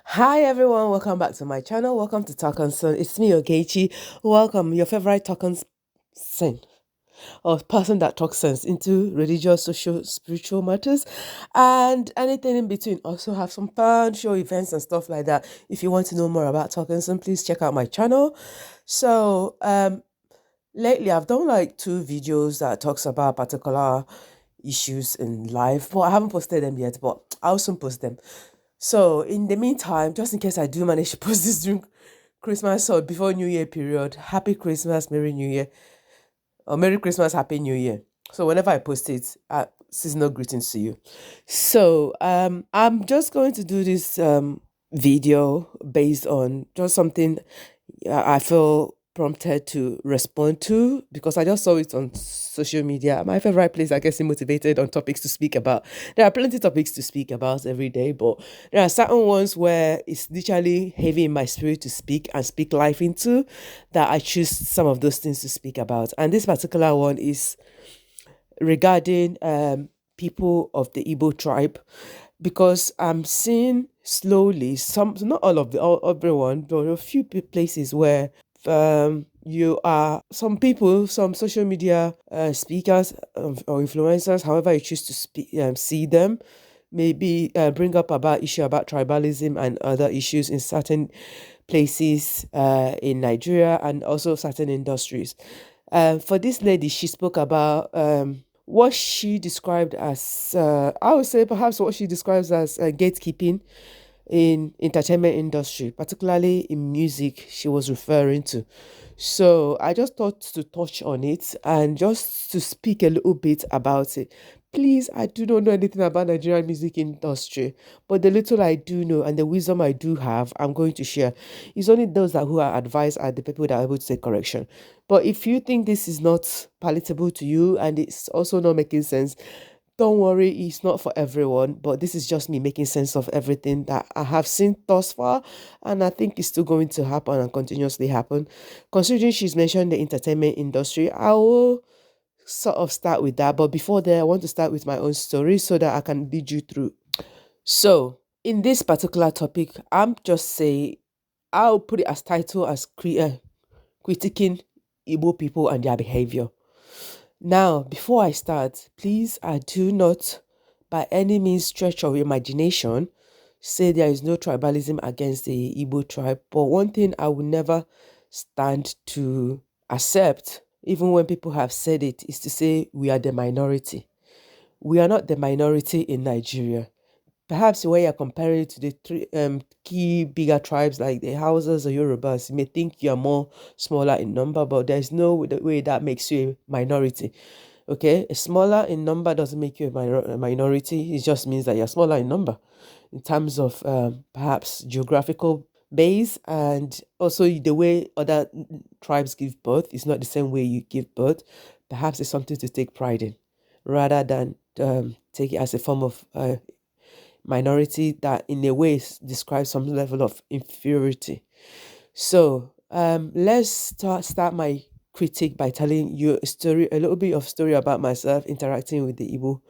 Hi everyone, welcome back to my channel. Welcome to Talkinsen. It's me, Ogechi. Welcome, your favorite Talkinsen, or person that talks sense into religious, social, spiritual matters, and anything in between. Also have some fun show events and stuff like that. If you want to know more about Talkinsen, please check out my channel. So, lately I've done like two videos that talks about particular issues in life, but I haven't posted them yet. But I'll soon post them. So in the meantime, just in case I do manage to post this during Christmas or before New Year period, Happy Christmas, Merry New Year, or Merry Christmas, Happy New Year. So whenever I post it, seasonal greetings to you. So I'm just going to do this video based on just something I feel prompted to respond to because I just saw it on social media. My favorite place, I guess, motivated on topics to speak about. There are plenty of topics to speak about every day, but there are certain ones where it's literally heavy in my spirit to speak and speak life into that I choose some of those things to speak about. And this particular one is regarding people of the Igbo tribe because I'm seeing slowly some, not all of the all, everyone, but a few places where you are some people, some social media speakers or influencers, however you choose to speak, see them, maybe bring up about issue about tribalism and other issues in certain places in Nigeria and also certain industries. For this lady, she spoke about what she described as, I would say perhaps what she describes as gatekeeping in entertainment industry, particularly in music she was referring to. So I just thought to touch on it and just to speak a little bit about it. Please, I do not know anything about Nigerian music industry, but the little I do know and the wisdom I do have, I'm going to share. It's only those that who are advised are the people that are able to take correction. But if you think this is not palatable to you and it's also not making sense, don't worry, it's not for everyone, but this is just me making sense of everything that I have seen thus far, and I think it's still going to happen and continuously happen. Considering she's mentioned the entertainment industry, I will sort of start with that, but before that, I want to start with my own story so that I can lead you through. So, in this particular topic, I'm just saying I'll put it as title as critiquing Igbo people and their behavior. Now, before I start, please, I do not by any means stretch of imagination say there is no tribalism against the Igbo tribe. But one thing I will never stand to accept, even when people have said it, is to say we are the minority. We are not the minority in Nigeria. Perhaps when you're comparing it to the three key bigger tribes like the Hausas or Yorubas, you may think you are more smaller in number, but there's no way that makes you a minority. Okay, a smaller in number doesn't make you a minority. It just means that you're smaller in number in terms of perhaps geographical base and also the way other tribes give birth is not the same way you give birth. Perhaps it's something to take pride in rather than take it as a form of minority that in a way describes some level of inferiority. So let's start my critique by telling you a story, a little bit of story about myself interacting with the Igbo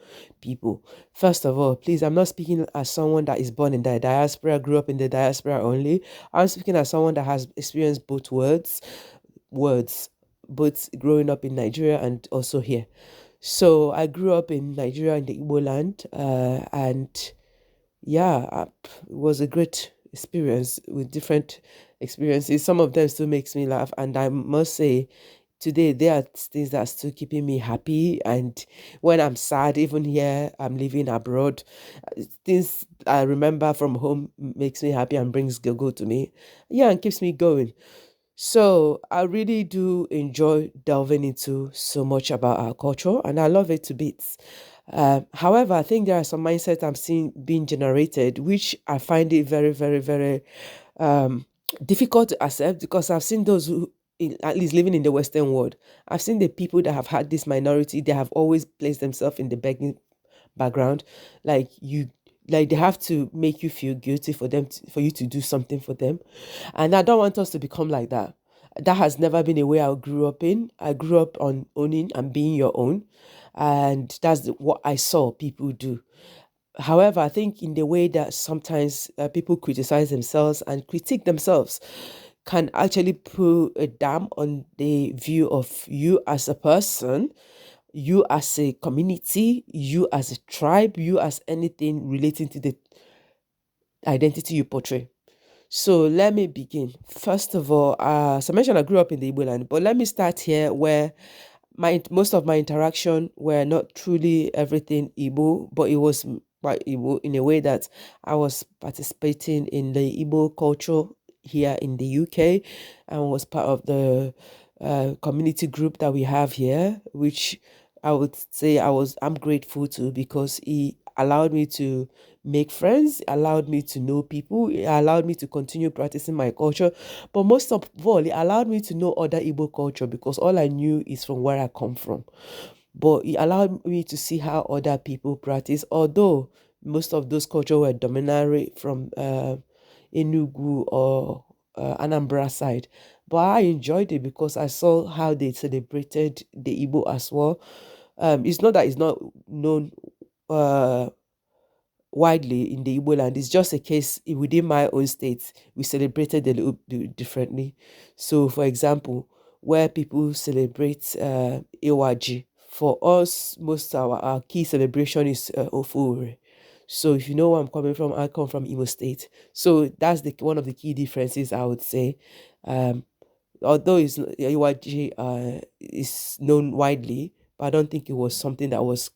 people. First of all, please, I'm not speaking as someone that is born in the diaspora, grew up in the diaspora only. I'm speaking as someone that has experienced both words, both growing up in Nigeria and also here. So I grew up in Nigeria in the Igbo land, and yeah, it was a great experience with different experiences. Some of them still makes me laugh, and I must say, today there are things that are still keeping me happy. And when I'm sad, even here, I'm living abroad, things I remember from home makes me happy and brings go to me. Yeah, and keeps me going. So I really do enjoy delving into so much about our culture, and I love it to bits. However, I think there are some mindsets I'm seeing being generated, which I find it very, very, very um, difficult to accept because I've seen those who, at least living in the Western world, I've seen the people that have had this minority, they have always placed themselves in the begging background, like you. Like they have to make you feel guilty for them for you to do something for them, and I don't want us to become like that. That has never been a way I grew up in. I grew up on owning and being your own, and that's what I saw people do. However, I think in the way that sometimes people criticize themselves and critique themselves can actually put a dam on the view of you as a person, you as a community, you as a tribe, you as anything relating to the identity you portray. So let me begin. First of all, as I mentioned, I grew up in the Igbo land, but let me start here where my most of my interaction were not truly everything Igbo, but it was quite Igbo in a way that I was participating in the Igbo culture here in the UK and was part of the community group that we have here, which I would say I'm grateful to because it allowed me to make friends, allowed me to know people, it allowed me to continue practicing my culture, but most of all, it allowed me to know other Igbo culture because all I knew is from where I come from. But it allowed me to see how other people practice, although most of those cultures were dominant from Enugu or Anambra side. But I enjoyed it because I saw how they celebrated the Igbo as well. It's not that it's not known uh, widely in the Igbo land. It's just a case within my own state, we celebrated a little bit differently. So, for example, where people celebrate Iwaji, for us, most of our key celebration is Ofure. So, if you know where I'm coming from, I come from Imo State. So, that's the one of the key differences I would say. Um, Although Iwaji is known widely, but I don't think it was something that was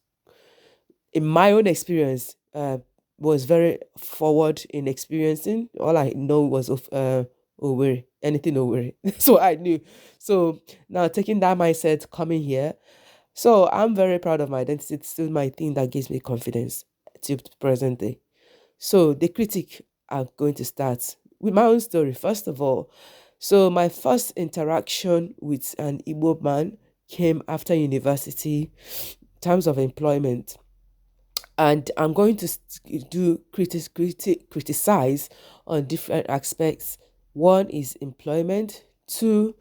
in my own experience, was very forward in experiencing. All I know was of Owerri, anything Owerri. So I knew. So now taking that mindset, coming here, so I'm very proud of my identity. It's still my thing that gives me confidence to present day. So the critic are going to start with my own story. First of all, so my first interaction with an Igbo man came after university, terms of employment, and I'm going to do criticize on different aspects. One is employment, two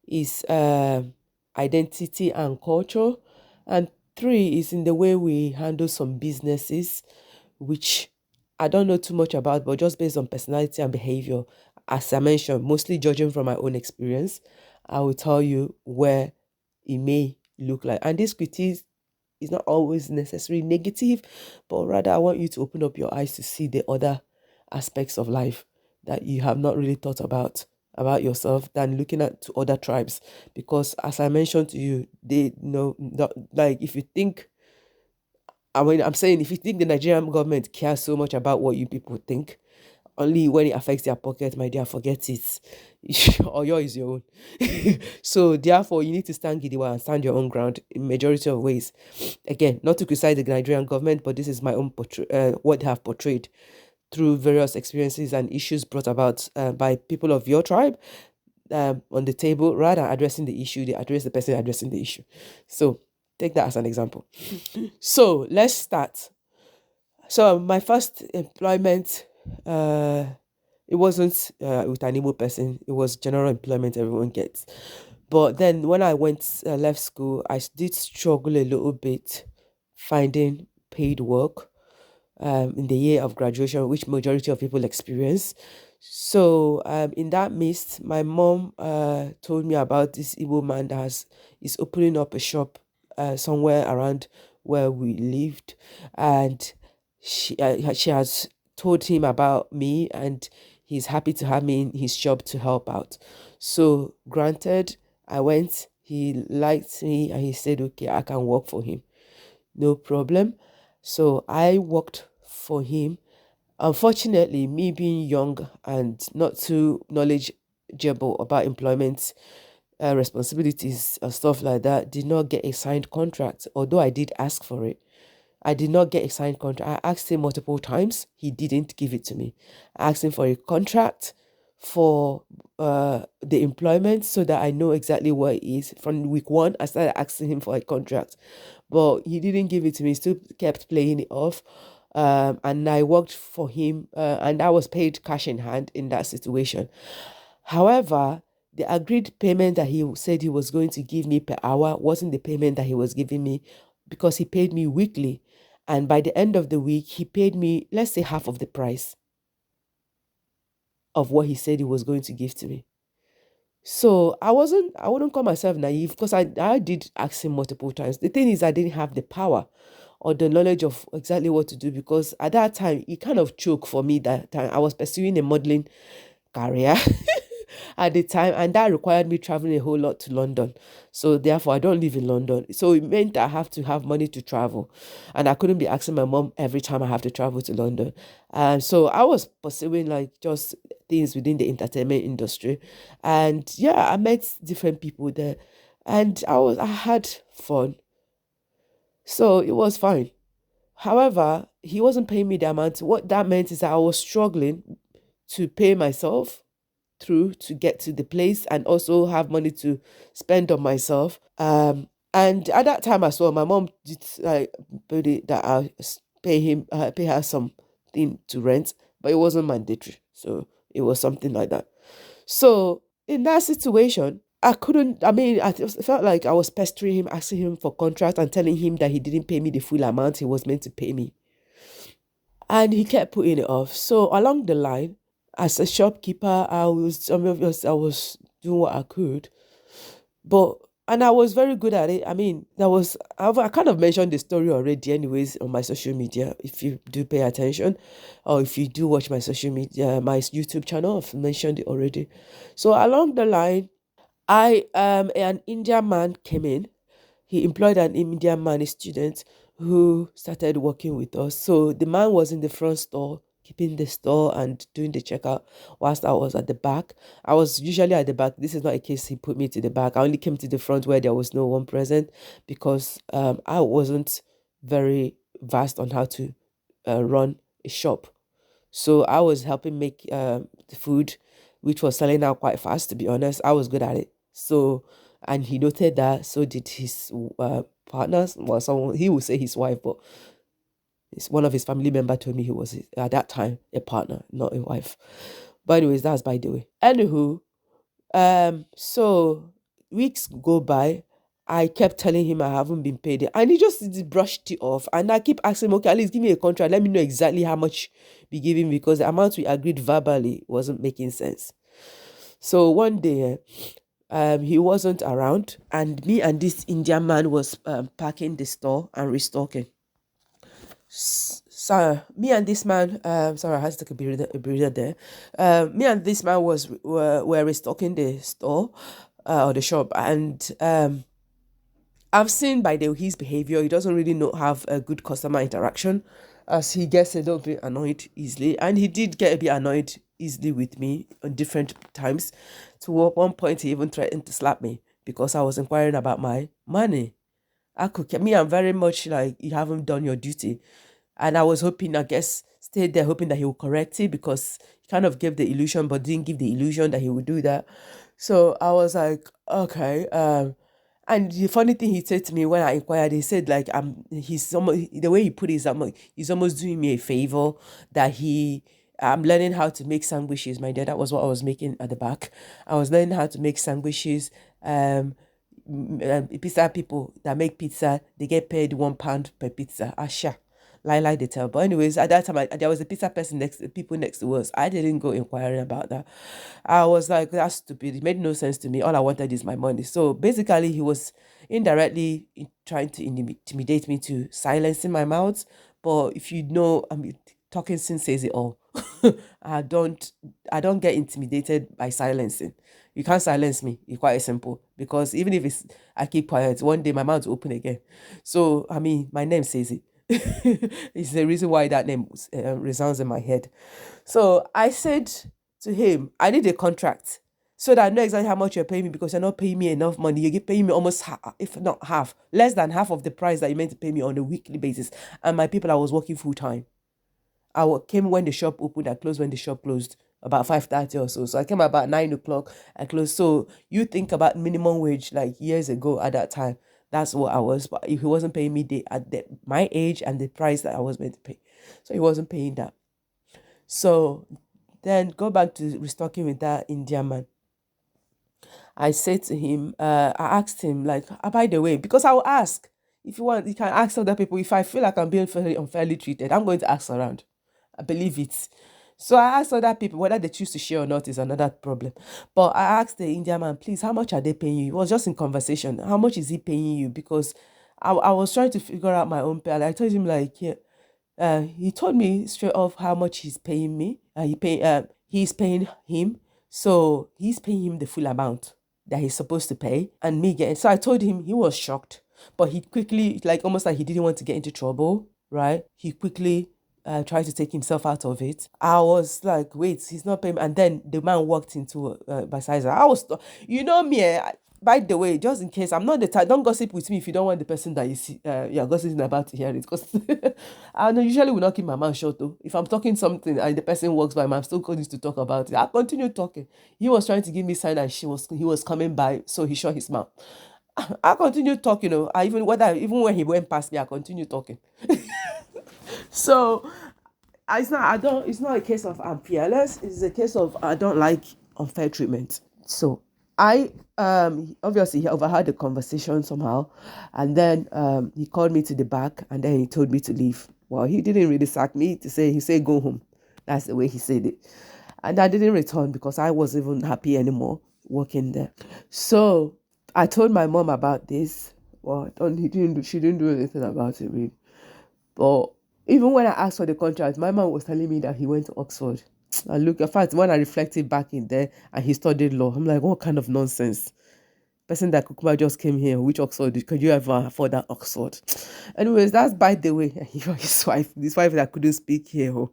is identity and culture, and three is in the way we handle some businesses, which I don't know too much about, but just based on personality and behavior. As I mentioned, mostly judging from my own experience, I will tell you where it may look like. And this critique is not always necessarily negative, but rather I want you to open up your eyes to see the other aspects of life that you have not really thought about yourself than looking at to other tribes. Because as I mentioned to you, they know not, like if you think, I mean, I'm saying if you think the Nigerian government cares so much about what you people think, only when it affects their pocket, my dear, forget it. Or yours is your own. So therefore, you need to stand gidiwa and stand your own ground in majority of ways. Again, not to criticize the Nigerian government, but this is my own what they have portrayed through various experiences and issues brought about by people of your tribe on the table. Rather than addressing the issue, they address the person addressing the issue. So take that as an example. So let's start. So my first employment, uh, it wasn't with an Igbo person. It was general employment everyone gets. But then when I went left school, I did struggle a little bit finding paid work in the year of graduation, which majority of people experience. So in that midst, my mom told me about this Igbo man is opening up a shop somewhere around where we lived, and she has told him about me, and he's happy to have me in his shop to help out. So granted, I went. He liked me, and he said, "Okay, I can work for him, no problem." So I worked for him. Unfortunately, me being young and not too knowledgeable about employment responsibilities and stuff like that, did not get a signed contract, although I did ask for it. I did not get a signed contract. I asked him multiple times. He didn't give it to me. I asked him for a contract for the employment so that I know exactly what it is. From week one, I started asking him for a contract, but he didn't give it to me. He still kept playing it off. And I worked for him, and I was paid cash in hand in that situation. However, the agreed payment that he said he was going to give me per hour wasn't the payment that he was giving me because he paid me weekly. And by the end of the week, he paid me, let's say, half of the price of what he said he was going to give to me. So I wouldn't call myself naive because I did ask him multiple times. The thing is, I didn't have the power or the knowledge of exactly what to do because at that time, it kind of choked for me that time. I was pursuing a modeling career at the time, and that required me traveling a whole lot to London. So therefore, I don't live in London. So it meant I have to have money to travel, and I couldn't be asking my mom every time I have to travel to London. And so I was pursuing like just things within the entertainment industry, and yeah, I met different people there, and I had fun. So it was fine. However, he wasn't paying me the amount. What that meant is that I was struggling to pay myself through to get to the place and also have money to spend on myself. And at that time as well, my mom did like that pay him, pay her something to rent, but it wasn't mandatory. So it was something like that. So in that situation, I couldn't. I mean, felt like I was pestering him, asking him for contract, and telling him that he didn't pay me the full amount he was meant to pay me, and he kept putting it off. So along the line, as a shopkeeper, I was doing what I could, but and I was very good at it. I mean, I kind of mentioned the story already, anyways, on my social media. If you do pay attention, or if you do watch my social media, my YouTube channel, I've mentioned it already. So along the line, I an Indian man came in. He employed an Indian man, a student, who started working with us. So the man was in the front store, keeping the store and doing the checkout, whilst I was at the back. I was usually at the back. This is not a case he put me to the back. I only came to the front where there was no one present because I wasn't very vast on how to run a shop. So I was helping make the food, which was selling out quite fast, to be honest. I was good at it. So, and he noted that, so did his partners. Well, someone, he would say his wife, but one of his family member told me he was, at that time, a partner, not a wife. But anyways, that's by the way. Anywho, so weeks go by. I kept telling him I haven't been paid, and he just brushed it off. And I keep asking him, okay, at least give me a contract. Let me know exactly how much be giving because the amount we agreed verbally wasn't making sense. So one day, he wasn't around, and me and this Indian man was packing the store and restocking. So me and this man, sorry, I had to take a breather there. Me and this man were restocking the store or the shop, and I've seen by his behavior, he doesn't really know have a good customer interaction, as he gets a little bit annoyed easily, and he did get a bit annoyed easily with me on different times. To one point, he even threatened to slap me because I was inquiring about my money. I'm very much like you haven't done your duty, and I was hoping, I guess, stayed there hoping that he would correct it because he kind of gave the illusion, but didn't give the illusion that he would do that. So I was like, okay, and the funny thing he said to me when I inquired, he said like he's almost the way he put it is he's almost doing me a favor that I'm learning how to make sandwiches. My dad, that was what I was making at the back. I was learning how to make sandwiches. Pizza people that make pizza, they get paid £1 per pizza. Asha. Lie they tell. But anyways, at that time, there was a pizza person people next to us. I didn't go inquiring about that. I was like, that's stupid. It made no sense to me. All I wanted is my money. So basically, he was indirectly trying to intimidate me to silencing my mouth. But if you know, I mean, Talkinsen says it all. I don't I don't get intimidated by silencing. You can't silence me. It's quite simple because even if I keep quiet, one day my mouth will open again. So I mean, my name says it. It's the reason why that name resounds in my head. So I said to him, I need a contract so that I know exactly how much you're paying me because you're not paying me enough money. You're paying me almost half, if not half, less than half of the price that you meant to pay me on a weekly basis. And my people, I was working full time. Came when the shop opened. I closed when the shop closed, about 5:30 or so. So I came about 9 o'clock. I closed. So you think about minimum wage like years ago at that time. That's what I was. But if he wasn't paying me my age and the price that I was meant to pay, so he wasn't paying that. So then go back to restocking with that Indian man. I said to him, I asked him like, by the way, because I will ask. If you want, you can ask other people. If I feel like I'm being unfairly treated, I'm going to ask around. I believe it. So I asked other people whether they choose to share or not is another problem. But I asked the Indian man, please, how much are they paying you? It was just in conversation. How much is he paying you? Because I was trying to figure out my own pay. And I told him like, yeah, he told me straight off how much he's paying me. He's paying him, so he's paying him the full amount that he's supposed to pay, and me getting. So I told him he was shocked, but he quickly, like almost like he didn't want to get into trouble, right? He quickly tried to take himself out of it. I was like, wait, he's not paying, and then the man walked into my size. I was, you know me. By the way, just in case, I'm not the type, don't gossip with me if you don't want the person that you see, you're gossiping about to hear it. Because I know usually will not keep my mouth shut though. If I'm talking something and the person walks by, I'm still going to talk about it. I continue talking. He was trying to give me sign that he was coming by, so he shut his mouth. I continued talking, you know. Even when he went past me, I continued talking. So it's not a case of I'm fearless, it's a case of I don't like unfair treatment. So I obviously he overheard the conversation somehow, and then he called me to the back and then he told me to leave. Well, he didn't really sack me. He said go home. That's the way he said it. And I didn't return because I wasn't even happy anymore working there. So I told my mom about this. Well, she didn't do anything about it really. But even when I asked for the contract, my mom was telling me that he went to Oxford. And look, in fact, when I reflected back in there and he studied law, I'm like, what kind of nonsense? Person that Kukuma just came here, which Oxford? Could you ever afford that Oxford? Anyways, that's by the way. His wife that couldn't speak here. Oh.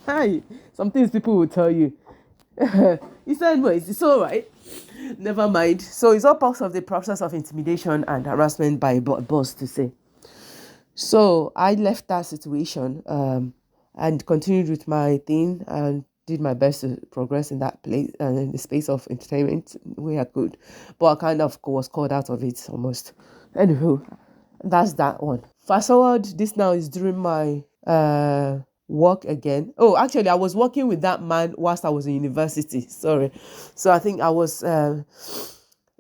Hi. Some things people will tell you. He said, well, it's all right. Never mind. So it's all part of the process of intimidation and harassment by a boss to say. So I left that situation and continued with my thing and did my best to progress in that place and in the space of entertainment where I could. But I kind of was called out of it almost. Anywho, that's that one. Fast forward, this now is during my work again. Oh, actually, I was working with that man whilst I was in university. Sorry. So I think I was in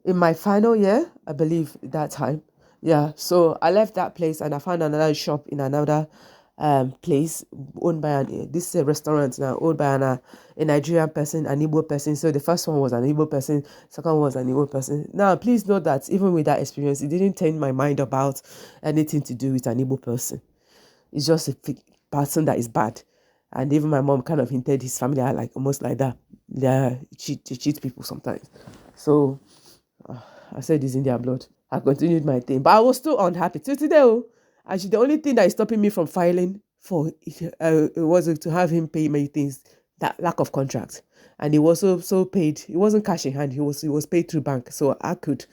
my final year, I believe, that time. Yeah, so I left that place and I found another shop in another place owned by this is a restaurant now owned by a Nigerian person, an Igbo person. So the first one was an Igbo person, second one was an Igbo person. Now, please note that even with that experience, it didn't change my mind about anything to do with an Igbo person. It's just a person that is bad. And even my mom kind of hinted his family are like almost like that. They cheat people sometimes. So I said it's in their blood. I continued my thing, but I was still unhappy till today. Oh, actually, the only thing that is stopping me from filing for it was to have him pay my things. That lack of contract, and he was so paid. It wasn't cash in hand. He was paid through bank, so I could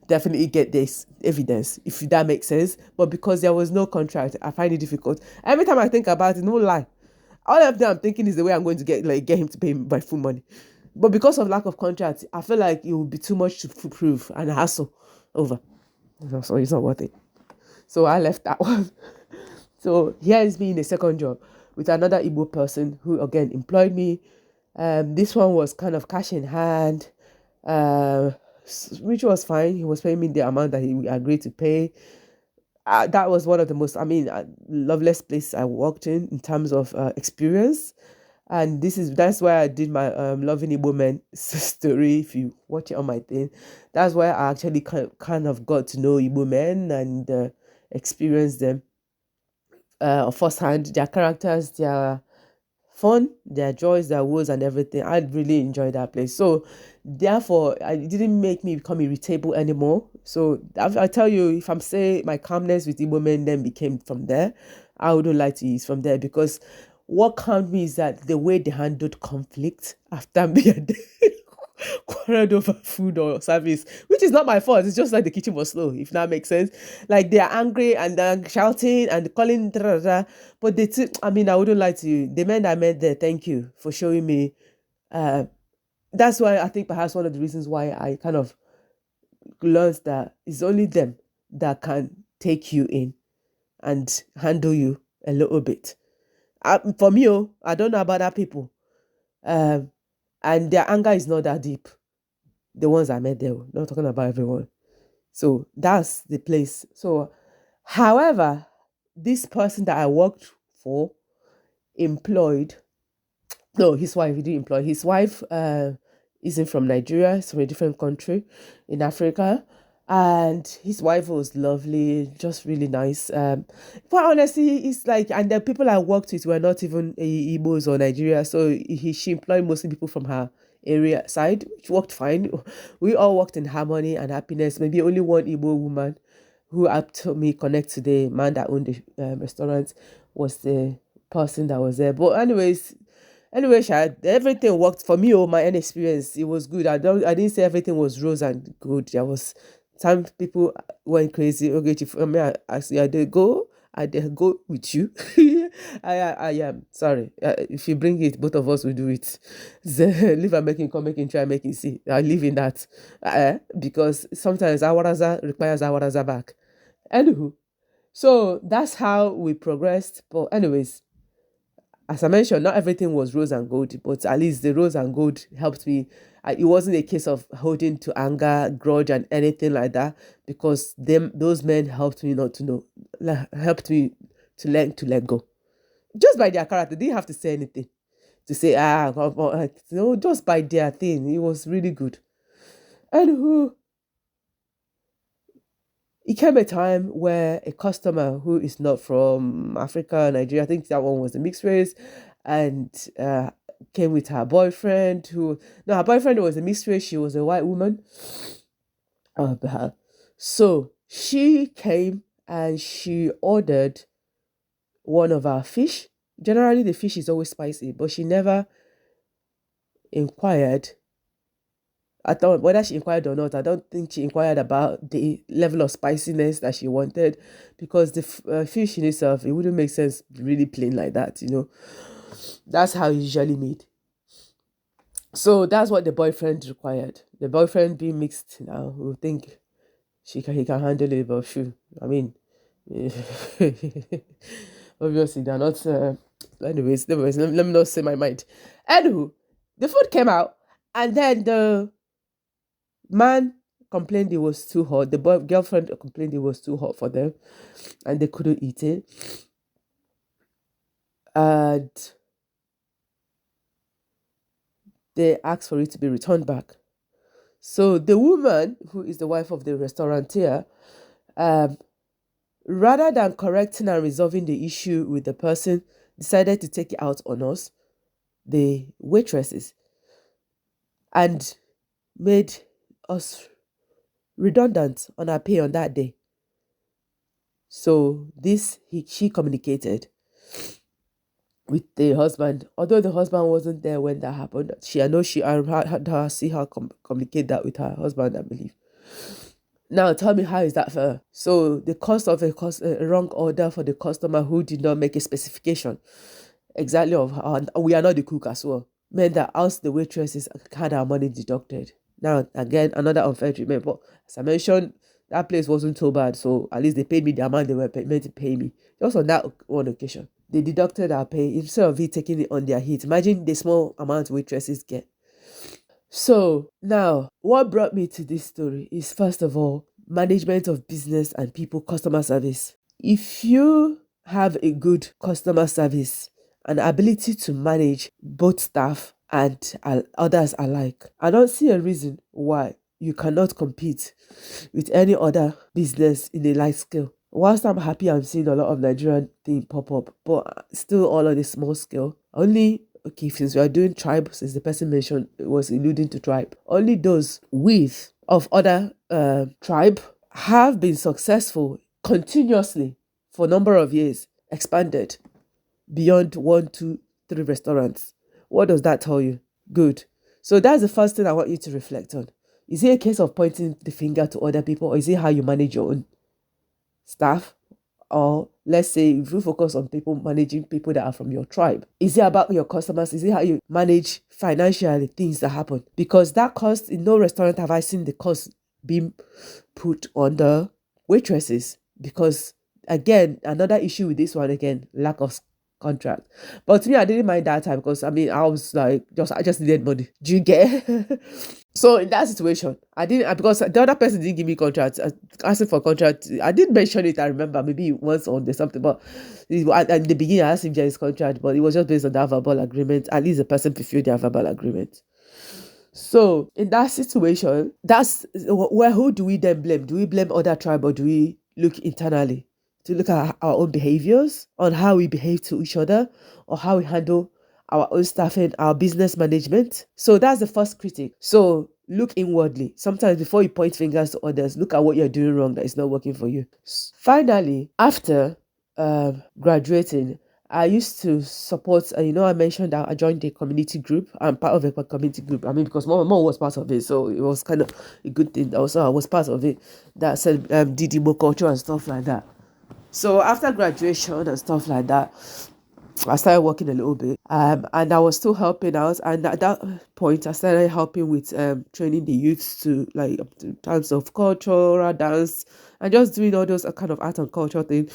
definitely get this evidence if that makes sense. But because there was no contract, I find it difficult. Every time I think about it, no lie, all of them I'm thinking is the way I'm going to get him to pay my full money. But because of lack of contract, I feel like it would be too much to prove and hassle over. So it's not worth it. So I left that one. So here is me in a second job with another Igbo person who again employed me. This one was kind of cash in hand, which was fine. He was paying me the amount that he agreed to pay. That was one of the most, loveless places I worked in terms of experience. And that's why I did my Loving Igbo Men story. If you watch it on my thing, that's why I actually kind of got to know Igbo men and experienced them firsthand. Their characters, their fun, their joys, their woes, and everything. I really enjoyed that place. So therefore, it didn't make me become irritable anymore. So I tell you, if I'm saying my calmness with Igbo men then became from there, I wouldn't lie to you, it's from there because what calmed me is that the way they handled conflict after me and they quarreled over food or service, which is not my fault. It's just like the kitchen was slow, if that makes sense. Like they are angry and they're shouting and calling, da, da, da. But I wouldn't lie to you. The men I met there, thank you for showing me. That's why I think perhaps one of the reasons why I kind of learned that it's only them that can take you in and handle you a little bit. For me, I don't know about other people. Um, and their anger is not that deep. The ones I met there, not talking about everyone. So that's the place. So However, this person that I worked for employed, no, his wife, he didn't employ. His wife isn't from Nigeria, it's from a different country in Africa. And his wife was lovely, just really nice. But honestly, it's like, and the people I worked with were not even Igbos or Nigeria. So she employed mostly people from her area side, which worked fine. We all worked in harmony and happiness. Maybe only one Igbo woman who helped me connect to the man that owned the restaurant was the person that was there. But anyway, everything worked for me. Oh, my own experience, it was good. I didn't say everything was rose and good. There was some people went crazy. Okay, if me, I did go. I did go with you. I am sorry. If you bring it, both of us will do it. Leave and making, come making, try making, see. I live in that. Because sometimes Awaraza requires Awaraza back. Anywho, so that's how we progressed. But anyways, as I mentioned, not everything was rose and gold, but at least the rose and gold helped me. It wasn't a case of holding to anger, grudge, and anything like that, because those men helped me not to know, helped me to let go. Just by their character, they didn't have to say anything to say no, just by their thing. It was really good. And it came a time where a customer who is not from Africa, Nigeria, I think that one was a mixed race, and came with her boyfriend no, her boyfriend was a mixed race, she was a white woman. So she came and she ordered one of our fish. Generally, the fish is always spicy, but she never inquired. I thought whether she inquired or not, I don't think she inquired about the level of spiciness that she wanted, because the fish in itself, it wouldn't make sense really plain like that, you know. That's how it's usually made. So that's what the boyfriend required. The boyfriend being mixed now, who think he can handle it, but sure. I mean, obviously they're not. Anyways, let me not say my mind. Anywho, the food came out, and then the man complained it was too hot. The girlfriend complained it was too hot for them, and they couldn't eat it. And they asked for it to be returned back. So the woman, who is the wife of the restaurateur, rather than correcting and resolving the issue with the person, decided to take it out on us, the waitresses, and made us redundant on our pay on that day. So she communicated with the husband, although the husband wasn't there when that happened. I know she had her see her communicate that with her husband, I believe. Now tell me, how is that fair? So the cost of a wrong order for the customer who did not make a specification exactly of how, we are not the cook as well, meant that us the waitresses had our money deducted. Now again, another unfair treatment. But as I mentioned, that place wasn't so bad, so at least they paid me the amount they were meant to pay me. Just on that one occasion, they deducted our pay instead of it taking it on their hit. Imagine the small amount waitresses get. So now, what brought me to this story is, first of all, management of business and people, customer service. If you have a good customer service and ability to manage both staff and others alike, I don't see a reason why you cannot compete with any other business in a large scale. Whilst I'm happy I'm seeing a lot of Nigerian thing pop up, but still all on a small scale. Only, okay, since we are doing tribe, since the person mentioned was alluding to tribe, only those with of other tribe have been successful continuously for a number of years, expanded beyond 1, 2, 3 restaurants. What does that tell you? Good. So that's the first thing I want you to reflect on. Is it a case of pointing the finger to other people, or is it how you manage your own staff? Or let's say if you focus on managing people that are from your tribe, is it about your customers? Is it how you manage financially things that happen? Because that cost, in no restaurant have I seen the cost being put on the waitresses. Because again, another issue with this one, again, lack of contract. But to me, I didn't mind that time because I mean, I was like, I just needed money. Do you get? So in that situation, I didn't because the other person didn't give me contract. Asking for contract, I did mention it. I remember maybe once or there's something, but at the beginning I asked him his contract, but it was just based on that verbal agreement. At least the person fulfilled their verbal agreement. So in that situation, that's where who do we then blame? Do we blame other tribe or do we look internally to look at our own behaviors on how we behave to each other or how we handle our own staffing, our business management? So that's the first critic. So look inwardly. Sometimes before you point fingers to others, look at what you're doing wrong that is not working for you. Finally, after graduating, I used to support, I mentioned that I joined a community group. I'm part of a community group. I mean, because my mom was part of it, so it was kind of a good thing. Also, I was part of it that said Didimo culture and stuff like that. So after graduation and stuff like that, I started working a little bit, and I was still helping out. And at that point, I started helping with training the youths to like in terms of cultural dance and just doing all those kind of art and culture things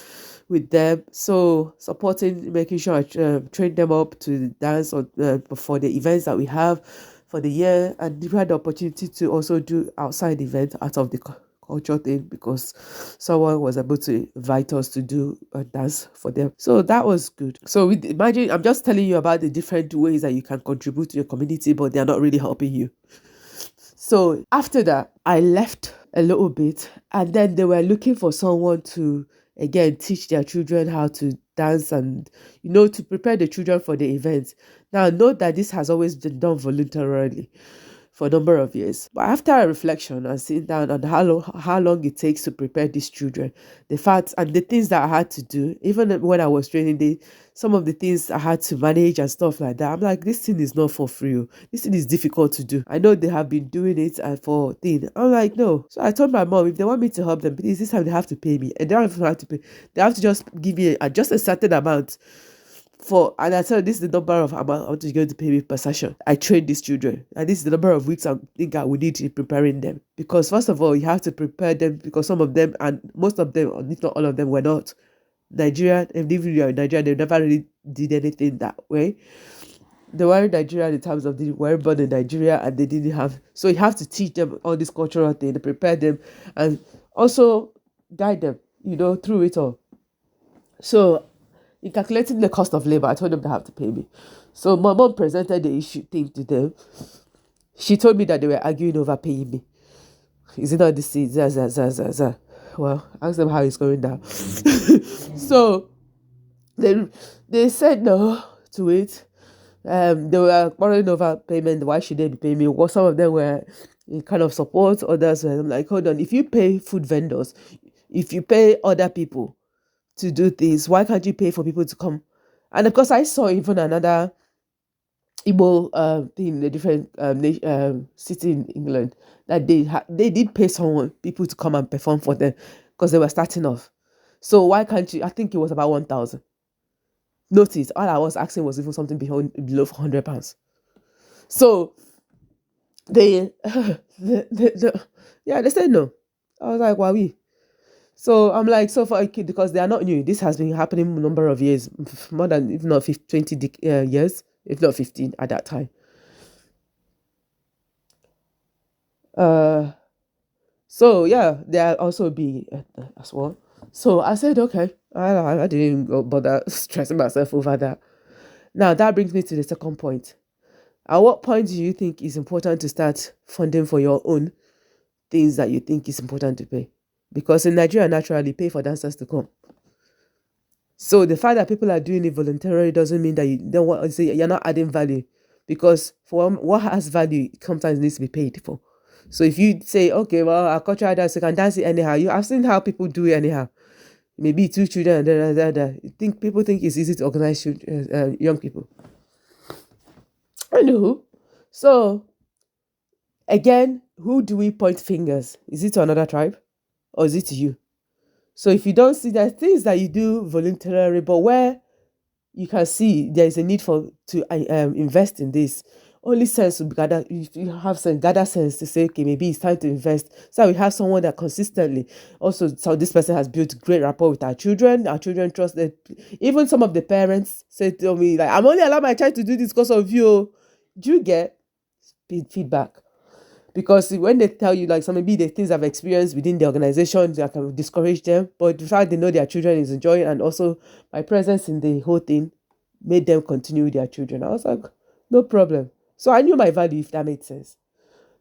with them. So supporting, making sure I train them up to dance on for the events that we have for the year, and we had the opportunity to also do outside events out of the culture thing because someone was able to invite us to do a dance for them. So that was good. So imagine, I'm just telling you about the different ways that you can contribute to your community, but they're not really helping you. So after that, I left a little bit, and then they were looking for someone to again teach their children how to dance and to prepare the children for the events. Now note that this has always been done voluntarily for a number of years. But after a reflection and sitting down on how long it takes to prepare these children, the facts and the things that I had to do, even when I was training, some of the things I had to manage and stuff like that, I'm like, this thing is not for free. This thing is difficult to do. I know they have been doing it for thing. I'm like, no. So I told my mom, if they want me to help them, please, this time they have to pay me. And they don't have to pay. They have to just give me just a certain amount and I tell you, this is the number of amount you're going to pay me per session. I train these children, and this is the number of weeks I think I would need in preparing them. Because first of all, you have to prepare them because some of them, and most of them, if not all of them, were not Nigerian. And even if you're in Nigeria, they never really did anything that way. They were in Nigeria in terms of they were born in Nigeria and they didn't have. So you have to teach them all this cultural thing, prepare them, and also guide them, through it all. So in calculating the cost of labor, I told them they have to pay me. So my mom presented the issue thing to them. She told me that they were arguing over paying me. Is it not the seed? Well, ask them how it's going down. So they said no to it. They were quarreling over payment. Why should they be paying me? Well, some of them were in kind of support. Others were like, hold on. If you pay food vendors, if you pay other people to do things, why can't you pay for people to come? And of course, I saw even another Igbo thing in a different city in England that they did pay people to come and perform for them because they were starting off. So why can't you? I think it was about 1,000. Notice, all I was asking was even something below £100. So they said no. I was like, why we? So I'm like, so for a kid, because they are not new. This has been happening a number of years, more than, if not 20 years, if not 15 at that time. So yeah, there also be as well. So I said, okay, I didn't go bother stressing myself over that. Now that brings me to the second point. At what point do you think is important to start funding for your own things that you think is important to pay? Because in Nigeria, naturally, pay for dancers to come. So the fact that people are doing it voluntarily doesn't mean that you don't want to say you're not adding value. Because for what has value, sometimes needs to be paid for. So if you say, okay, well, our cultural dance, you can dance it anyhow. I've seen how people do it anyhow. Maybe 2 children, people think it's easy to organize young people. Anywho, so again, who do we point fingers? Is it to another tribe or is it to you? So if you don't see that things that you do voluntarily, but where you can see there is a need to invest in this, only sense to gather, if you have sense, gather sense to say, okay, maybe it's time to invest. So we have someone that consistently, also, so this person has built great rapport with our children trust that. Even some of the parents say to me, like, I'm only allowing my child to do this because of you. Do you get feedback? Because when they tell you, like, some maybe the things I've experienced within the organization that can discourage them, but the fact they know their children is enjoying, and also my presence in the whole thing made them continue with their children. I was like, no problem. So I knew my value, if that made sense.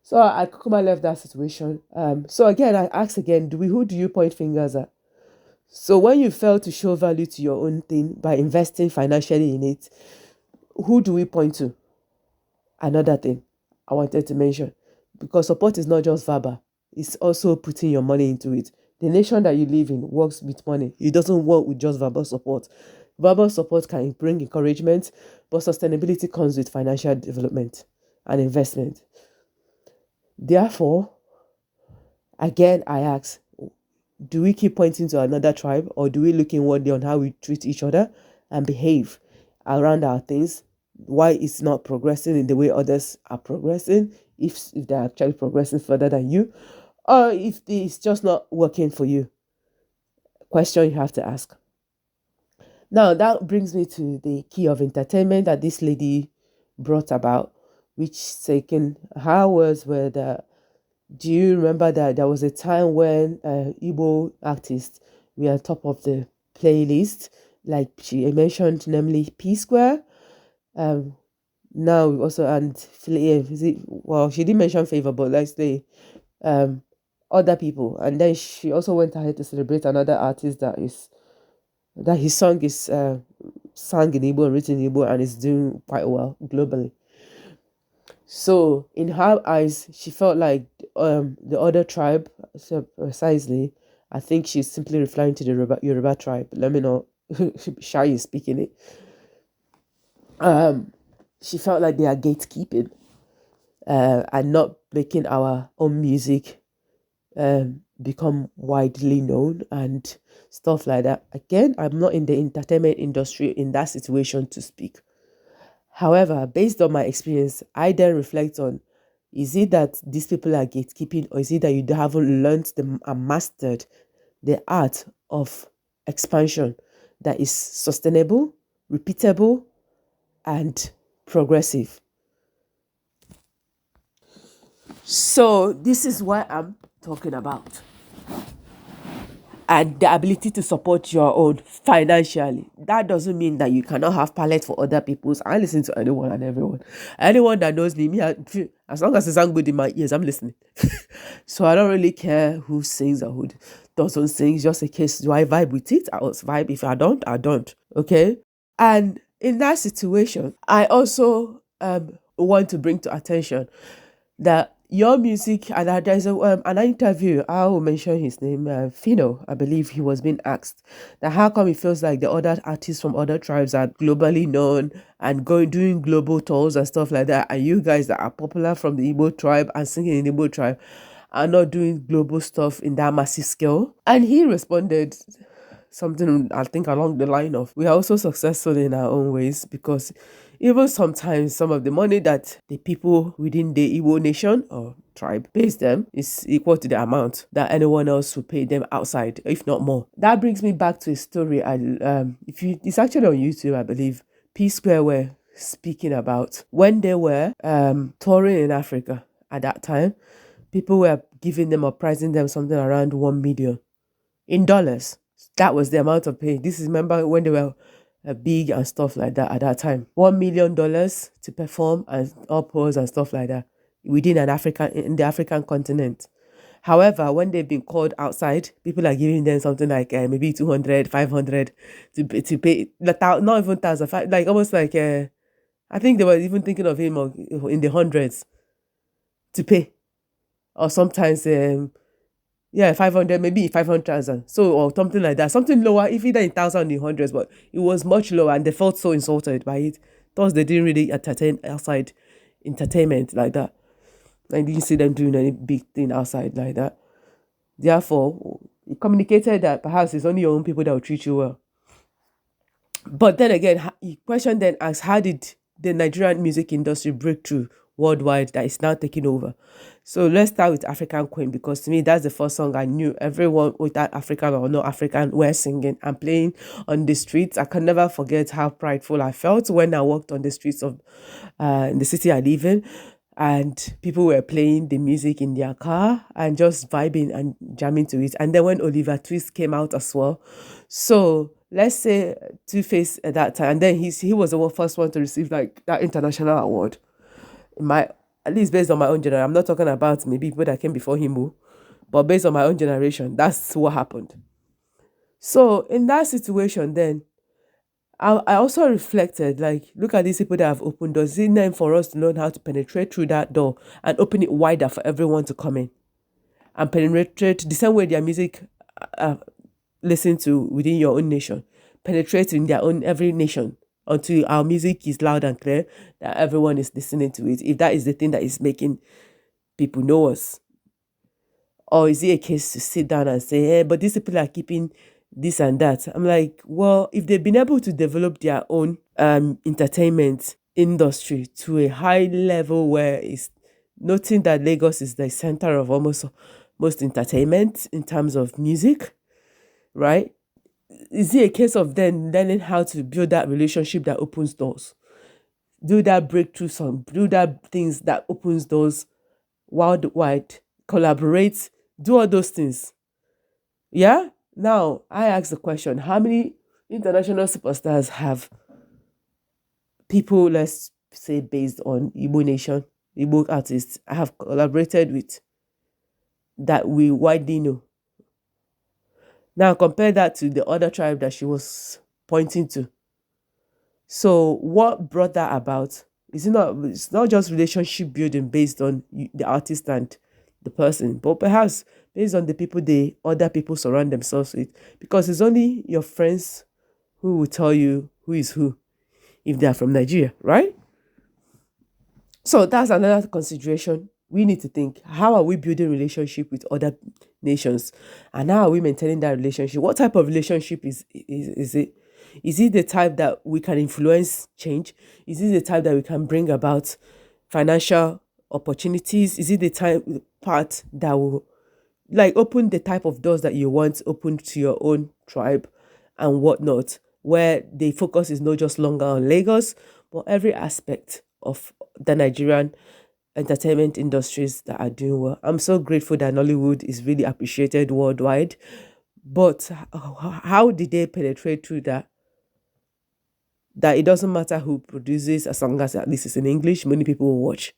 So I Kuma left that situation. So again, I ask again, who do you point fingers at? So when you fail to show value to your own thing by investing financially in it, who do we point to? Another thing I wanted to mention, because support is not just verbal, it's also putting your money into it. The nation that you live in works with money. It doesn't work with just verbal support. Verbal support can bring encouragement, but sustainability comes with financial development and investment. Therefore, again, I ask, do we keep pointing to another tribe, or do we look inwardly on how we treat each other and behave around our things? Why it's not progressing in the way others are progressing, if they're actually progressing further than you, or if it's just not working for you? Question you have to ask. Now, that brings me to the key of entertainment that this lady brought about, which taken her words were that, do you remember that there was a time when Igbo artists were top of the playlist, like she mentioned, namely P Square? Um, Now we also, and is it, well, she didn't mention Favor, but let's say um other people. And then she also went ahead to celebrate another artist that his song is sang in Igbo and written in Igbo and is doing quite well globally. So in her eyes, she felt like the other tribe, so precisely, I think she's simply referring to the Yoruba tribe. Let me know, shy is speaking it. She felt like they are gatekeeping and not making our own music become widely known and stuff like that. Again, I'm not in the entertainment industry in that situation to speak. However, based on my experience, I then reflect on, is it that these people are gatekeeping, or is it that you haven't learned and mastered the art of expansion that is sustainable, repeatable, and progressive? So, this is what I'm talking about. And the ability to support your own financially. That doesn't mean that you cannot have palette for other people's. I listen to anyone and everyone. Anyone that knows me, as long as it sounds good in my ears, I'm listening. So I don't really care who sings or who doesn't sing. It's just a case, do I vibe with it? I was vibe. If I don't, I don't. Okay? And in that situation, I also want to bring to attention that your music, and there's an interview, I will mention his name, Fino, I believe he was being asked that how come it feels like the other artists from other tribes are globally known and doing global tours and stuff like that, and you guys that are popular from the Igbo tribe and singing in the Igbo tribe are not doing global stuff in that massive scale. And he responded something, I think, along the line of, we are also successful in our own ways, because even sometimes some of the money that the people within the Igbo nation or tribe pays them is equal to the amount that anyone else would pay them outside, if not more. That brings me back to a story. It's actually on YouTube, I believe. P Square were speaking about when they were touring in Africa at that time. People were giving them or pricing them something around 1 million in dollars. That was the amount of pay. This is, remember when they were big and stuff like that at that time. $1 million to perform and uppers and stuff like that within in the African continent. However, when they've been called outside, people are giving them something like maybe 200, 500 to pay, not even 1,000, like almost like, I think they were even thinking of him in the hundreds to pay. Or sometimes, yeah, 500, maybe 500,000. So, or something like that. Something lower, if either in thousands or in hundreds, but it was much lower and they felt so insulted by it. Thus, they didn't really entertain outside entertainment like that. I didn't see them doing any big thing outside like that. Therefore, it communicated that perhaps it's only your own people that will treat you well. But then again, the question then asks, how did the Nigerian music industry breakthrough worldwide that is now taking over. So let's start with African Queen, because to me that's the first song I knew everyone, whether African or not African, were singing and playing on the streets. I can never forget how prideful I felt when I walked on the streets of in the city I live in, and people were playing the music in their car and just vibing and jamming to it. And then when Oliver Twist came out as well, so let's say Two Face at that time, and then he was the first one to receive like that international award. In my, at least based on my own generation, I'm not talking about maybe people that came before him, but based on my own generation, that's what happened. So in that situation, then I also reflected, like, look at these people that have opened doors. Is it time for us to learn how to penetrate through that door and open it wider for everyone to come in and penetrate the same way their music uh, listen to within your own nation, penetrate in their own every nation until our music is loud and clear that everyone is listening to it. If that is the thing that is making people know us, or is it a case to sit down and say, hey, but these people are keeping this and that? I'm like, well, if they've been able to develop their own entertainment industry to a high level where it's noting that Lagos is the center of almost most entertainment in terms of music, right? Is it a case of then learning how to build that relationship that opens doors? Do that breakthrough song, do that things that opens doors worldwide, collaborate, do all those things. Yeah? Now, I ask the question, how many international superstars have people, let's say, based on Igbo nation, Igbo artists, have collaborated with that we widely know? Now, compare that to the other tribe that she was pointing to. So, what brought that about? Is it not? It's not just relationship building based on the artist and the person, but perhaps based on the people the other people surround themselves with. Because it's only your friends who will tell you who is who if they are from Nigeria, right? So that's another consideration. We need to think, how are we building relationship with other nations, and how are we maintaining that relationship? What type of relationship is it? Is it the type that we can influence change? Is it the type that we can bring about financial opportunities? Is it the type part that will like open the type of doors that you want opened to your own tribe and whatnot, where the focus is not just longer on Lagos, but every aspect of the Nigerian entertainment industries that are doing well. I'm so grateful that Nollywood is really appreciated worldwide. But how did they penetrate through that? That it doesn't matter who produces, as long as at least it's in English, many people will watch.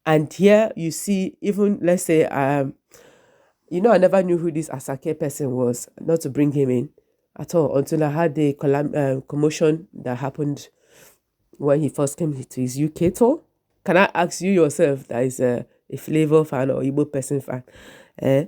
And here you see, even let's say, I never knew who this Asake person was, not to bring him in at all, until I had the commotion that happened when he first came to his UK tour. Can I ask you yourself, that is a Flavor fan or Igbo person fan, eh?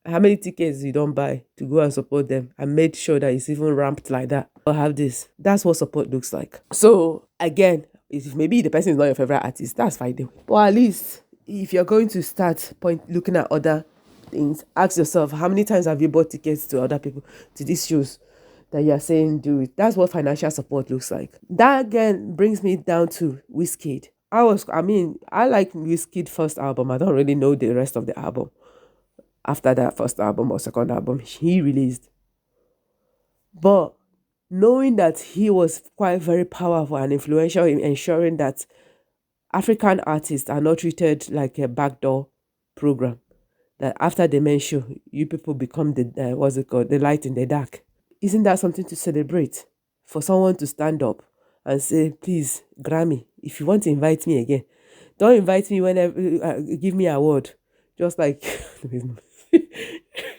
How many tickets you don't buy to go and support them and made sure that it's even ramped like that? Or have this. That's what support looks like. So again, if maybe the person is not your favorite artist, that's fine. But at least if you're going to start looking at other things, ask yourself, how many times have you bought tickets to other people, to these shows that you're saying do it? That's what financial support looks like. That again brings me down to Wizkid. I like Wizkid first album. I don't really know the rest of the album after that first album or second album he released. But knowing that he was quite very powerful and influential in ensuring that African artists are not treated like a backdoor program, that after the main show, you people become the, what's it called, the light in the dark. Isn't that something to celebrate? For someone to stand up and say, please, Grammy, if you want to invite me again, don't invite me whenever, give me an award. Just like,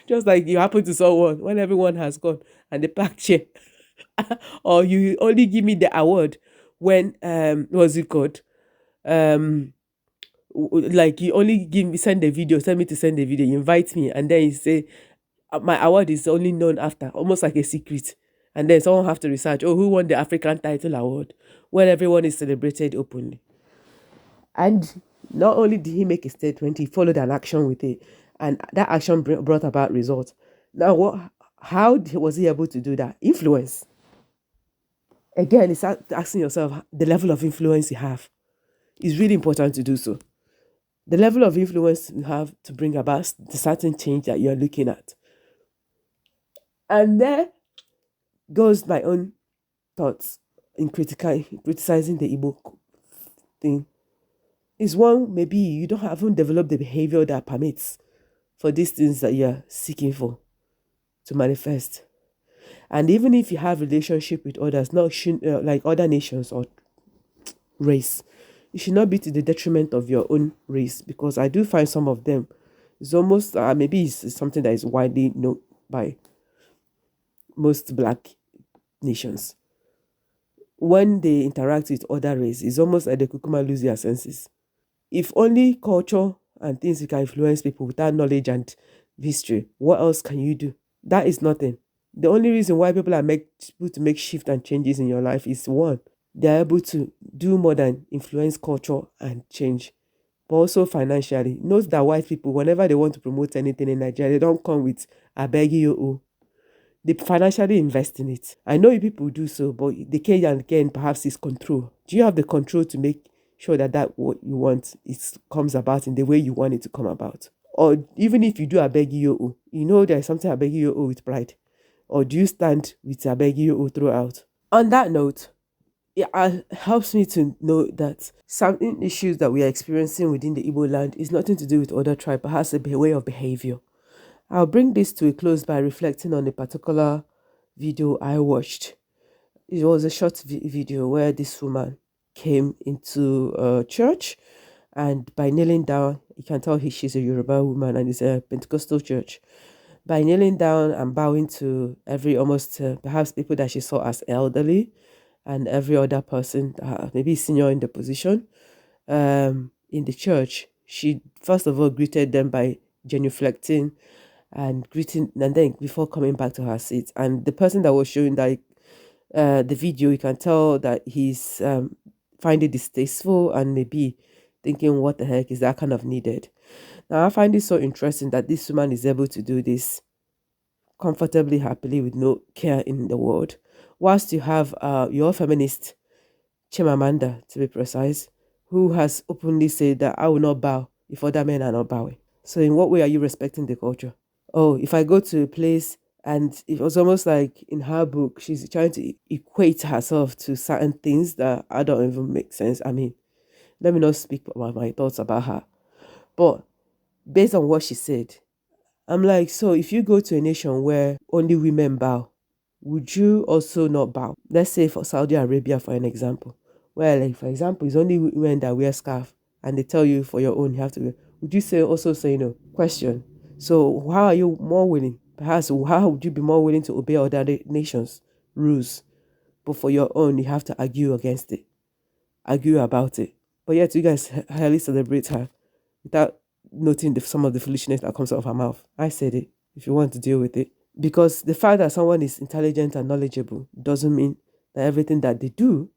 just like you happen to someone when everyone has gone and the pack chair. Or you only give me the award when, what's it called? Like you only send the video, send me to send the video, you invite me, and then you say, my award is only known after, almost like a secret. And then someone have to research, oh, who won the African Title Award, when everyone is celebrated openly. And not only did he make a statement, he followed an action with it. And that action brought about results. Now, how was he able to do that? Influence. Again, it's asking yourself the level of influence you have. It's really important to do so. The level of influence you have to bring about the certain change that you're looking at. And there goes my own thoughts in criticizing the Igbo thing. Is one, maybe you don't haven't developed the behavior that permits for these things that you're seeking for to manifest. And even if you have relationship with others, not like other nations or race, it should not be to the detriment of your own race, because I do find some of them, it's almost maybe it's something that is widely known by most black nations. When they interact with other race, it's almost like they could come and lose their senses. If only culture and things you can influence people without knowledge and history, what else can you do? That is nothing. The only reason why people are able to make shift and changes in your life is one, they're able to do more than influence culture and change, but also financially. Note that white people, whenever they want to promote anything in Nigeria, they don't come with a beg you. They financially invest in it. I know you people do so, but the key again perhaps is control. Do you have the control to make sure that what you want comes about in the way you want it to come about? Or even if you do a beg you, you know there's something a beg you with pride. Or do you stand with a beg you throughout? On that note, it helps me to know that certain issues that we are experiencing within the Igbo land is nothing to do with other tribe, but has a way of behavior. I'll bring this to a close by reflecting on a particular video I watched. It was a short video where this woman came into a church, and by kneeling down, you can tell she's a Yoruba woman and it's a Pentecostal church. By kneeling down and bowing to every almost perhaps people that she saw as elderly and every other person, maybe senior in the position in the church, she first of all greeted them by genuflecting and greeting, and then before coming back to her seat. And the person that was showing that the video, you can tell that he's find it distasteful and maybe thinking, what the heck is that kind of needed? Now I find it so interesting that this woman is able to do this comfortably, happily, with no care in the world, whilst you have your feminist Chimamanda, to be precise, who has openly said that I will not bow if other men are not bowing. So in what way are you respecting the culture? Oh, if I go to a place, and it was almost like in her book, she's trying to equate herself to certain things that I don't even make sense. I mean, let me not speak about my thoughts about her. But based on what she said, I'm like, so if you go to a nation where only women bow, would you also not bow? Let's say for Saudi Arabia, for an example, where, like, for example, it's only women that wear scarf, and they tell you for your own, you have to wear. Would you also say no? Question. So how are you more willing? Perhaps how would you be more willing to obey other nations' rules, but for your own, you have to argue against it, argue about it. But yet you guys highly celebrate her without noting some of the foolishness that comes out of her mouth. I said it. If you want to deal with it. Because the fact that someone is intelligent and knowledgeable doesn't mean that everything that they do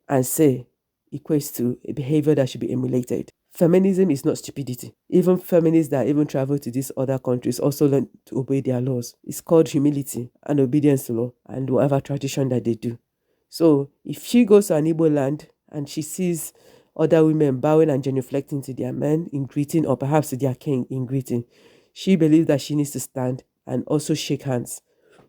and say equates to a behavior that should be emulated. Feminism is not stupidity. Even feminists that even travel to these other countries also learn to obey their laws. It's called humility and obedience to law and whatever tradition that they do. So if she goes to an Igbo land and she sees other women bowing and genuflecting to their men in greeting, or perhaps to their king in greeting, she believes that she needs to stand and also shake hands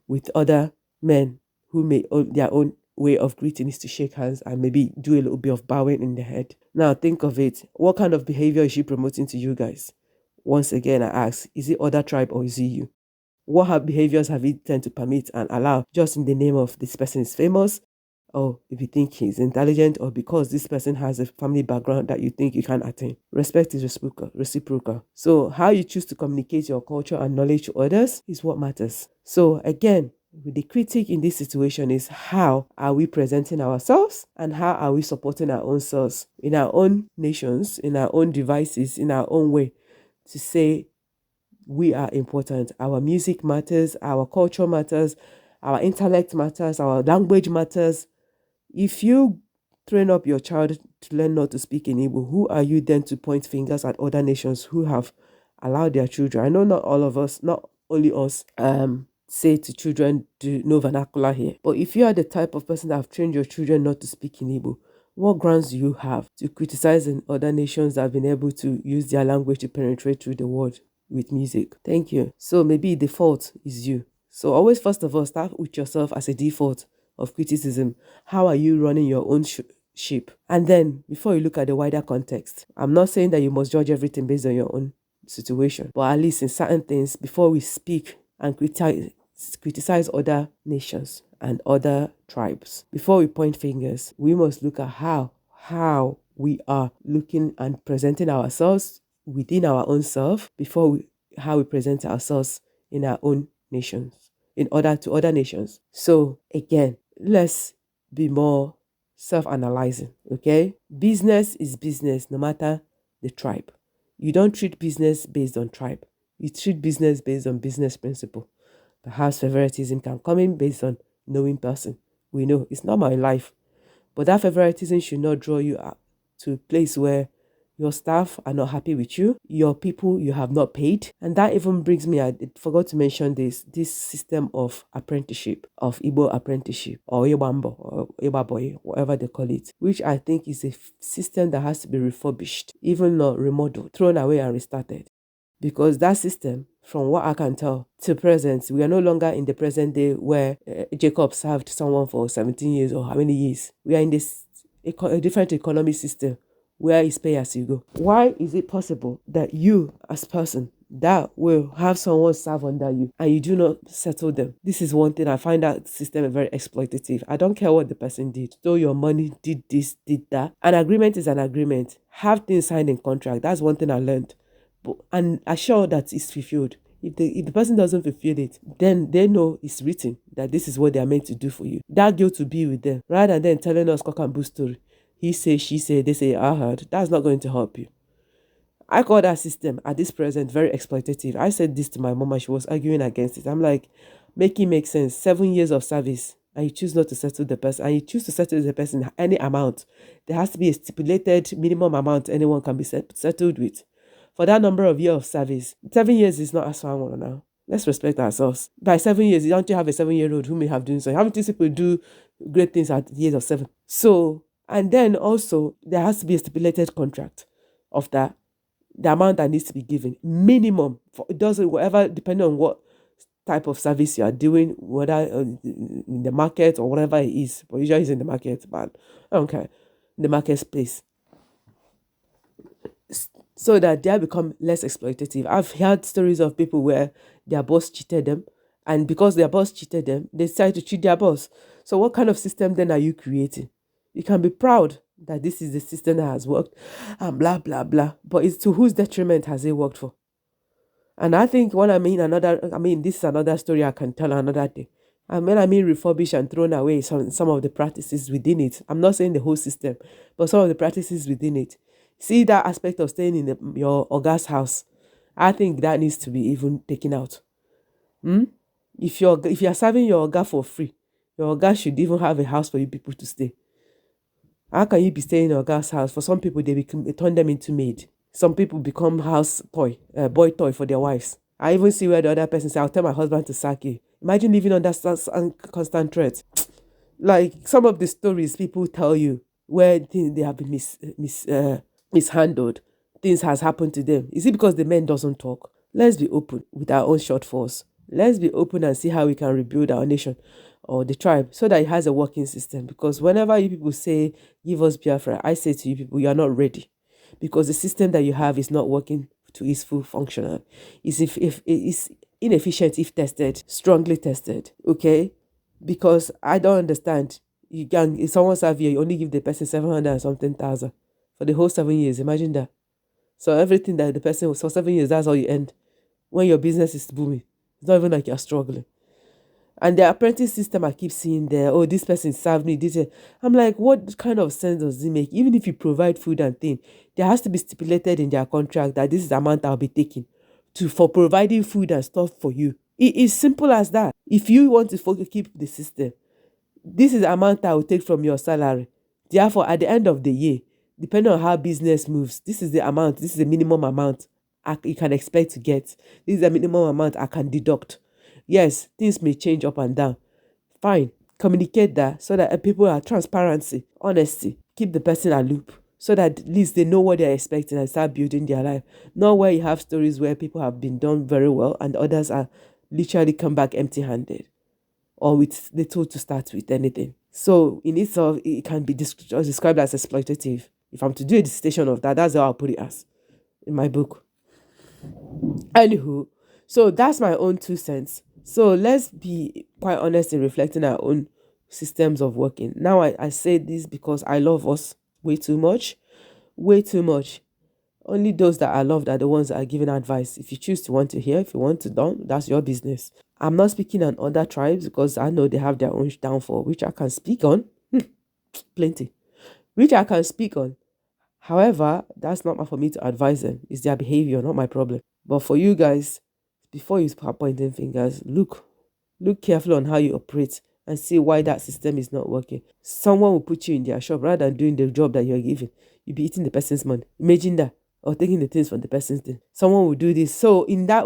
with other men who may own their own way of greeting is to shake hands and maybe do a little bit of bowing in the head. Now think of it. What kind of behavior is she promoting to you guys? Once again, I ask, is it other tribe or is it you? What behaviors have you tend to permit and allow just in the name of this person is famous, or if you think he's intelligent, or because this person has a family background that you think you can attain? Respect is reciprocal. So how you choose to communicate your culture and knowledge to others is what matters. So again, the critique in this situation is, how are we presenting ourselves and how are we supporting our own selves in our own nations, in our own devices, in our own way to say we are important. Our music matters, our culture matters, our intellect matters, our language matters. If you train up your child to learn not to speak in Igbo, who are you then to point fingers at other nations who have allowed their children? I know not all of us, not only us, say to children, do no vernacular here. But if you are the type of person that have trained your children not to speak in Igbo, what grounds do you have to criticize in other nations that have been able to use their language to penetrate through the world with music? Thank you. So maybe the fault is you. So always, first of all, start with yourself as a default of criticism. How are you running your own ship? And then, before you look at the wider context, I'm not saying that you must judge everything based on your own situation, but at least in certain things, before we speak and criticize other nations and other tribes, before we point fingers, we must look at how we are looking and presenting ourselves within our own self before how we present ourselves in our own nations, in order to other nations. So again, let's be more self-analyzing, okay? Business is business no matter the tribe. You don't treat business based on tribe. You treat business based on business principle. Perhaps favoritism can come in based on knowing person. We know it's not my life, but that favoritism should not draw you to a place where your staff are not happy with you, your people you have not paid. And that even brings me, I forgot to mention this system of apprenticeship, of Igbo apprenticeship, or Ibambo, or Ibaboy, whatever they call it, which I think is a system that has to be refurbished, even not remodeled, thrown away and restarted. Because that system, from what I can tell, to present, we are no longer in the present day where Jacob served someone for 17 years or how many years. We are in this a different economic system where it's pay as you go. Why is it possible that you as person that will have someone serve under you and you do not settle them? This is one thing. I find that system very exploitative. I don't care what the person did. Stole your money, did this, did that. An agreement is an agreement. Have things signed in contract. That's one thing I learned. And assure that it's fulfilled. If the person doesn't fulfill it, then they know it's written that this is what they are meant to do for you. That guilt will be with them. Rather than telling us cock and bull story. He say, she say, they say, I heard. That's not going to help you. I call that system at this present very exploitative. I said this to my mom and she was arguing against it. I'm like, make it make sense. 7 years of service and you choose not to settle the person, and you choose to settle the person any amount. There has to be a stipulated minimum amount anyone can be settled with. For that number of years of service, 7 years is not as far now. Let's respect ourselves. By 7 years, don't you have a 7-year-old who may have done so? Haven't these people do great things at the age of 7? So, and then also, there has to be a stipulated contract of that, the amount that needs to be given. Minimum. It doesn't, whatever, depending on what type of service you are doing, whether in the market or whatever it is. But usually it's in the market, but I don't care. In the market space. So that they become less exploitative. I've heard stories of people where their boss cheated them, and because their boss cheated them, they decided to cheat their boss. So what kind of system then are you creating? You can be proud that this is the system that has worked and blah, blah, blah. But it's to whose detriment has it worked for? And I think this is another story I can tell another day. And when I mean refurbish and thrown away some of the practices within it, I'm not saying the whole system, but some of the practices within it. See that aspect of staying in your Oga's house. I think that needs to be even taken out. If you're serving your Oga for free, your Oga should even have a house for you people to stay. How can you be staying in your Oga's house? For some people, they turn them into maid. Some people become house toy, boy toy for their wives. I even see where the other person say, I'll tell my husband to sack you. Imagine living under constant threat. Like some of the stories people tell you where they have been mishandled, things has happened to them. Is it because the men doesn't talk? Let's be open with our own shortfalls. Let's be open and see how we can rebuild our nation or the tribe so that it has a working system. Because whenever you people say, give us Biafra, I say to you people, you are not ready. Because the system that you have is not working to its full functional. It's inefficient if tested, strongly tested, okay? Because I don't understand. If someone serve you only give the person 700 and something thousand for the whole 7 years. Imagine that. So everything that the person was for 7 years, that's all you end. When your business is booming, it's not even like you're struggling. And the apprentice system, I keep seeing there, oh, this person served me, this. I'm like, what kind of sense does it make? Even if you provide food and thing, there has to be stipulated in their contract that this is the amount I'll be taking for providing food and stuff for you. It is simple as that. If you want to keep the system, this is the amount I will take from your salary. Therefore, at the end of the year, depending on how business moves, this is the amount, this is the minimum amount you can expect to get. This is the minimum amount I can deduct. Yes, things may change up and down. Fine. Communicate that so that people are transparency, honesty. Keep the person a loop so that at least they know what they're expecting and start building their life. Not where you have stories where people have been done very well and others are literally come back empty-handed or with little to start with anything. So in itself, it can be described as exploitative. If I'm to do a dissertation of that, that's how I'll put it as in my book. Anywho, so that's my own 2 cents. So let's be quite honest in reflecting our own systems of working. Now, I say this because I love us way too much. Way too much. Only those that are loved are the ones that are giving advice. If you choose to want to hear, if you want to don't, that's your business. I'm not speaking on other tribes because I know they have their own downfall, which I can speak on. Plenty. Which I can speak on. However, that's not for me to advise them. It's their behavior, not my problem. But for you guys, before you start pointing fingers, look carefully on how you operate and see why that system is not working. Someone will put you in their shop rather than doing the job that you're giving. You'll be eating the person's money. Imagine that. Or taking the things from the person's thing. Someone will do this. So in that,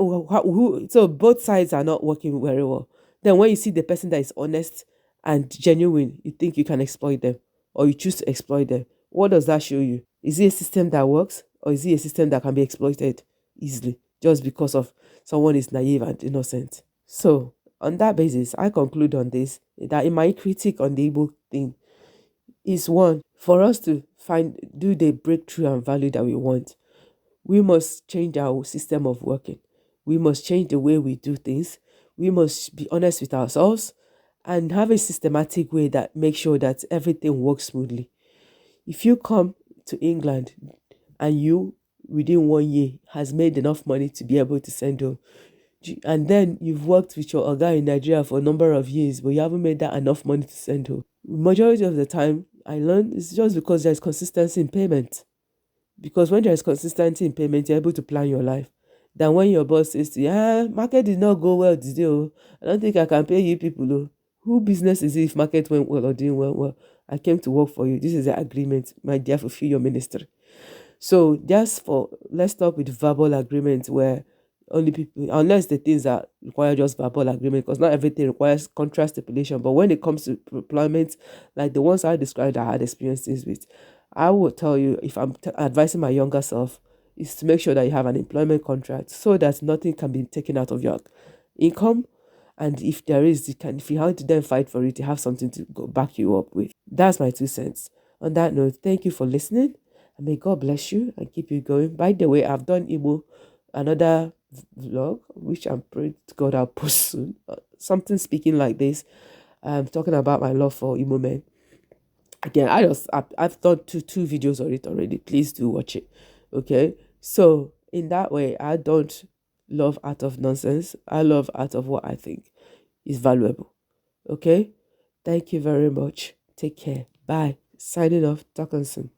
so both sides are not working very well. Then when you see the person that is honest and genuine, you think you can exploit them or you choose to exploit them. What does that show you? Is it a system that works or is it a system that can be exploited easily just because of someone is naive and innocent? So on that basis, I conclude on this that in my critique on the Igbo thing is one, for us to do the breakthrough and value that we want, we must change our system of working. We must change the way we do things. We must be honest with ourselves and have a systematic way that makes sure that everything works smoothly. If you come to England and you, within 1 year, has made enough money to be able to send home, and then you've worked with your guy in Nigeria for a number of years, but you haven't made that enough money to send home. Majority of the time, I learned it's just because there's consistency in payment. Because when there's consistency in payment, you're able to plan your life. Than when your boss says to you, market did not go well today. Oh. I don't think I can pay you people. Oh. Who business is it if market went well or didn't well? I came to work for you. This is the agreement. My dear, fulfill your ministry. So let's stop with verbal agreements where only people, unless the things that require just verbal agreement, because not everything requires contract stipulation. But when it comes to employment, like the ones I described, I had experiences with, I would tell you, if I'm advising my younger self, is to make sure that you have an employment contract so that nothing can be taken out of your income. And if there is, if you have to then fight for it, you have something to go back you up with. That's my 2 cents. On that note, thank you for listening. And may God bless you and keep you going. By the way, I've done another vlog, which I'm praying to God I'll post soon. Something speaking like this. I'm talking about my love for Igbo men. Again, I've done two videos on it already. Please do watch it. Okay. So in that way, I don't love out of nonsense. I love out of what I think is valuable. Okay. Thank you very much. Take care. Bye. Signing off. Talkinsen.